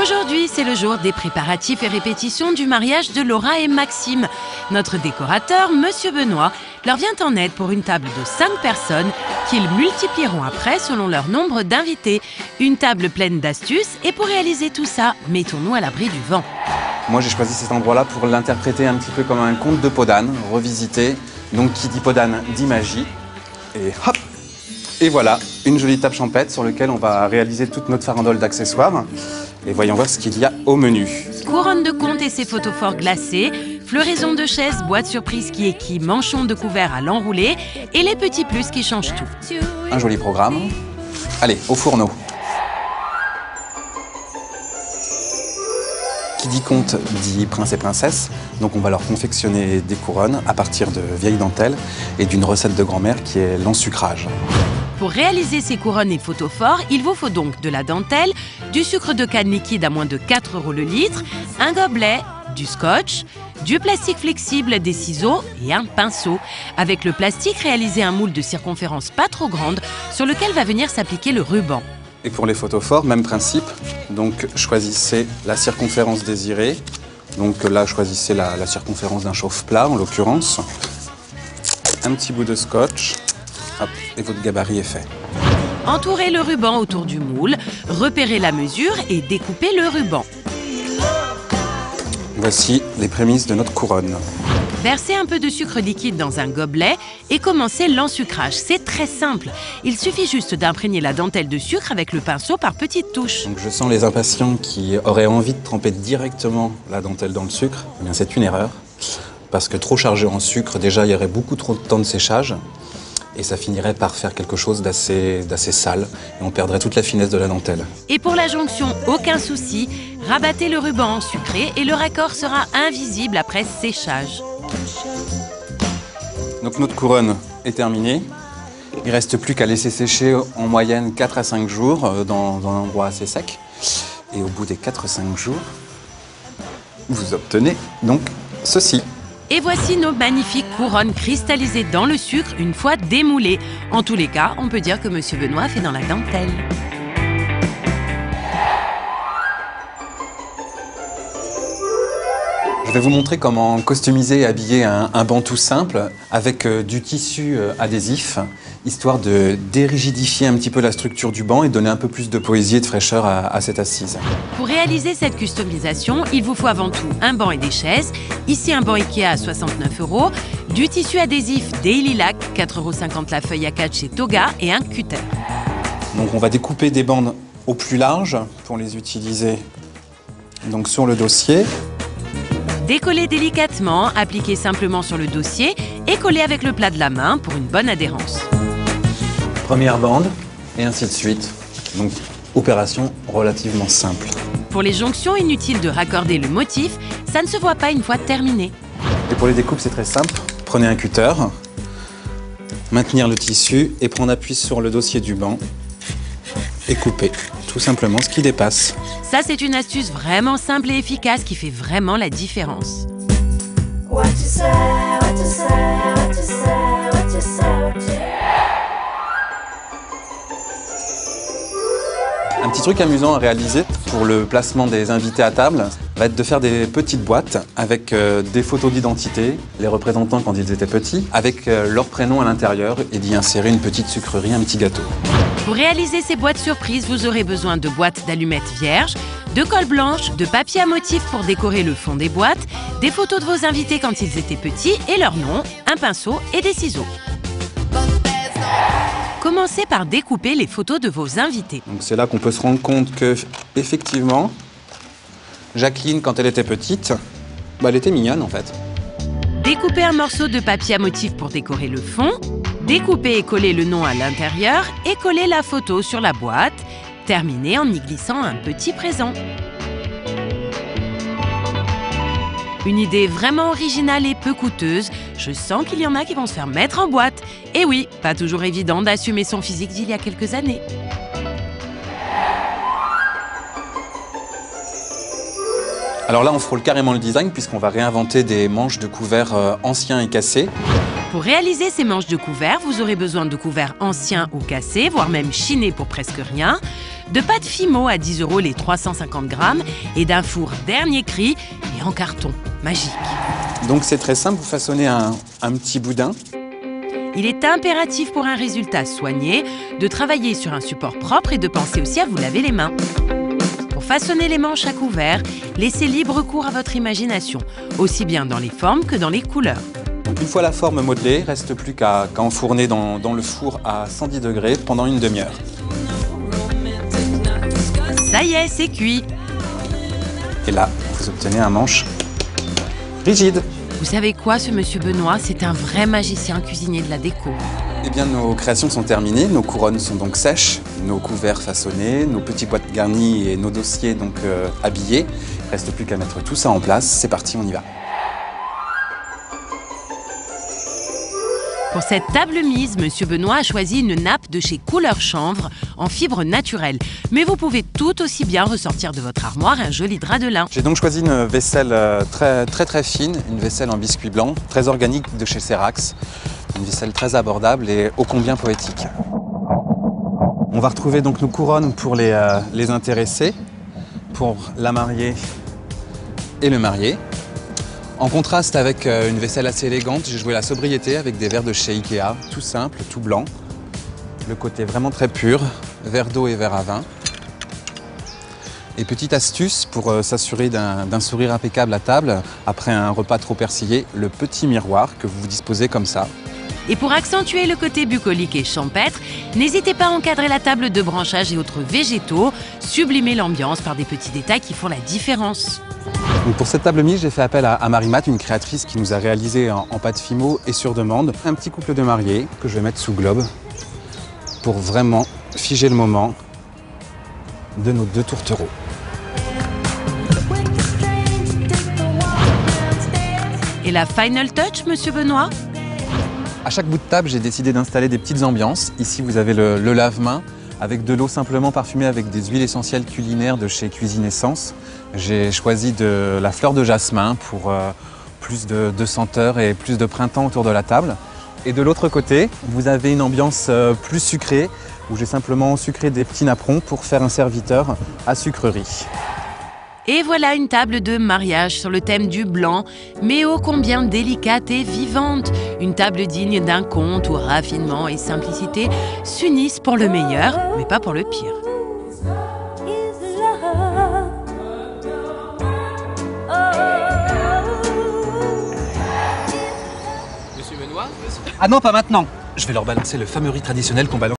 Aujourd'hui, c'est le jour des préparatifs et répétitions du mariage de Laura et Maxime. Notre décorateur, Monsieur Benoît, leur vient en aide pour une table de 5 personnes qu'ils multiplieront après selon leur nombre d'invités. Une table pleine d'astuces et pour réaliser tout ça, mettons-nous à l'abri du vent. Moi, j'ai choisi cet endroit-là pour l'interpréter un petit peu comme un conte de peau d'âne, revisité. Donc, qui dit peau d'âne dit magie. Et hop! Et voilà, une jolie table champêtre sur laquelle on va réaliser toute notre farandole d'accessoires. Et voyons voir ce qu'il y a au menu. Couronne de conte et ses photophores glacés, floraison de chaises, boîte surprise qui équipe, manchon de couvert à l'enroulé et les petits plus qui changent tout. Un joli programme. Allez, au fourneau. Qui dit conte dit prince et princesse, donc on va leur confectionner des couronnes à partir de vieilles dentelles et d'une recette de grand-mère qui est l'ensucrage. Pour réaliser ces couronnes et photophores, il vous faut donc de la dentelle, du sucre de canne liquide à moins de 4 € le litre, un gobelet, du scotch, du plastique flexible, des ciseaux et un pinceau. Avec le plastique, réalisez un moule de circonférence pas trop grande sur lequel va venir s'appliquer le ruban. Et pour les photophores, même principe. Donc choisissez la circonférence désirée. Donc là, choisissez la circonférence d'un chauffe-plat en l'occurrence. Un petit bout de scotch. Hop, et votre gabarit est fait. Entourez le ruban autour du moule, repérez la mesure et découpez le ruban. Voici les prémices de notre couronne. Versez un peu de sucre liquide dans un gobelet et commencez l'ensucrage. C'est très simple. Il suffit juste d'imprégner la dentelle de sucre avec le pinceau par petites touches. Donc je sens les impatients qui auraient envie de tremper directement la dentelle dans le sucre. Eh bien, c'est une erreur, parce que trop chargé en sucre, déjà, il y aurait beaucoup trop de temps de séchage. Et ça finirait par faire quelque chose d'assez sale. Et on perdrait toute la finesse de la dentelle. Et pour la jonction, aucun souci. Rabattez le ruban en sucré et le raccord sera invisible après séchage. Donc notre couronne est terminée. Il ne reste plus qu'à laisser sécher en moyenne 4 à 5 jours dans un endroit assez sec. Et au bout des 4 à 5 jours, vous obtenez donc ceci. Et voici nos magnifiques couronnes cristallisées dans le sucre une fois démoulées. En tous les cas, on peut dire que Monsieur Benoît fait dans la dentelle. Je vais vous montrer comment customiser et habiller un banc tout simple avec du tissu adhésif, histoire de dérigidifier un petit peu la structure du banc et donner un peu plus de poésie et de fraîcheur à cette assise. Pour réaliser cette customisation, il vous faut avant tout un banc et des chaises. Ici, un banc Ikea à 69 €, du tissu adhésif Daily Lac, 4,50 € la feuille A4 chez Toga et un cutter. Donc on va découper des bandes au plus large pour les utiliser donc sur le dossier. Décollez délicatement, appliquez simplement sur le dossier et collez avec le plat de la main pour une bonne adhérence. Première bande et ainsi de suite. Donc opération relativement simple. Pour les jonctions, inutile de raccorder le motif, ça ne se voit pas une fois terminé. Et pour les découpes, c'est très simple. Prenez un cutter, maintenir le tissu et prendre appui sur le dossier du banc et couper tout simplement ce qui dépasse. Ça, c'est une astuce vraiment simple et efficace qui fait vraiment la différence. Un petit truc amusant à réaliser pour le placement des invités à table va être de faire des petites boîtes avec des photos d'identité, les représentants quand ils étaient petits, avec leur prénom à l'intérieur et d'y insérer une petite sucrerie, un petit gâteau. Pour réaliser ces boîtes surprises, vous aurez besoin de boîtes d'allumettes vierges, de colle blanche, de papier à motifs pour décorer le fond des boîtes, des photos de vos invités quand ils étaient petits et leur nom, un pinceau et des ciseaux. Commencez par découper les photos de vos invités. Donc c'est là qu'on peut se rendre compte que, effectivement, Jacqueline, quand elle était petite, elle était mignonne en fait. Découpez un morceau de papier à motif pour décorer le fond. Découpez et collez le nom à l'intérieur et collez la photo sur la boîte. Terminez en y glissant un petit présent. Une idée vraiment originale et peu coûteuse. Je sens qu'il y en a qui vont se faire mettre en boîte. Et oui, pas toujours évident d'assumer son physique d'il y a quelques années. Alors là, on frôle carrément le design puisqu'on va réinventer des manches de couverts anciens et cassés. Pour réaliser ces manches de couverts, vous aurez besoin de couverts anciens ou cassés, voire même chinés pour presque rien, de pâte Fimo à 10 € les 350 grammes et d'un four dernier cri et en carton. Magique. Donc c'est très simple, vous façonnez un petit boudin. Il est impératif pour un résultat soigné de travailler sur un support propre et de penser aussi à vous laver les mains. Pour façonner les manches à couvert, laissez libre cours à votre imagination, aussi bien dans les formes que dans les couleurs. Donc une fois la forme modelée, il ne reste plus qu'à enfourner dans le four à 110 degrés pendant une demi-heure. Ça y est, c'est cuit. Et là, vous obtenez un manche rigide. Vous savez quoi, ce monsieur Benoît? C'est un vrai magicien cuisinier de la déco. Eh bien, nos créations sont terminées, nos couronnes sont donc sèches, nos couverts façonnés, nos petites boîtes garnies et nos dossiers donc habillés. Il ne reste plus qu'à mettre tout ça en place. C'est parti, on y va. Pour cette table mise, monsieur Benoît a choisi une nappe de chez Couleur Chanvre en fibre naturelle. Mais vous pouvez tout aussi bien ressortir de votre armoire un joli drap de lin. J'ai donc choisi une vaisselle très fine, une vaisselle en biscuit blanc, très organique de chez Cerax. Une vaisselle très abordable et ô combien poétique. On va retrouver donc nos couronnes pour les intéressés, pour la mariée et le marié. En contraste avec une vaisselle assez élégante, j'ai joué la sobriété avec des verres de chez Ikea, tout simple, tout blanc. Le côté vraiment très pur, verre d'eau et verre à vin. Et petite astuce pour s'assurer d'un sourire impeccable à table, après un repas trop persillé, le petit miroir que vous disposez comme ça. Et pour accentuer le côté bucolique et champêtre, n'hésitez pas à encadrer la table de branchage et autres végétaux, sublimer l'ambiance par des petits détails qui font la différence. Donc pour cette table mise, j'ai fait appel à Marie-Mat, une créatrice qui nous a réalisé en pâte Fimo et sur demande un petit couple de mariés que je vais mettre sous globe pour vraiment figer le moment de nos deux tourtereaux. Et la final touch, monsieur Benoît? À chaque bout de table, j'ai décidé d'installer des petites ambiances. Ici, vous avez le lave-mains avec de l'eau simplement parfumée avec des huiles essentielles culinaires de chez Cuisine Essence. J'ai choisi de la fleur de jasmin pour plus de senteur et plus de printemps autour de la table. Et de l'autre côté, vous avez une ambiance plus sucrée où j'ai simplement sucré des petits napperons pour faire un serviteur à sucrerie. Et voilà une table de mariage sur le thème du blanc, mais ô combien délicate et vivante. Une table digne d'un conte où raffinement et simplicité s'unissent pour le meilleur, mais pas pour le pire. Monsieur Benoît, Ah non, pas maintenant. Je vais leur balancer le fameux riz traditionnel qu'on balance.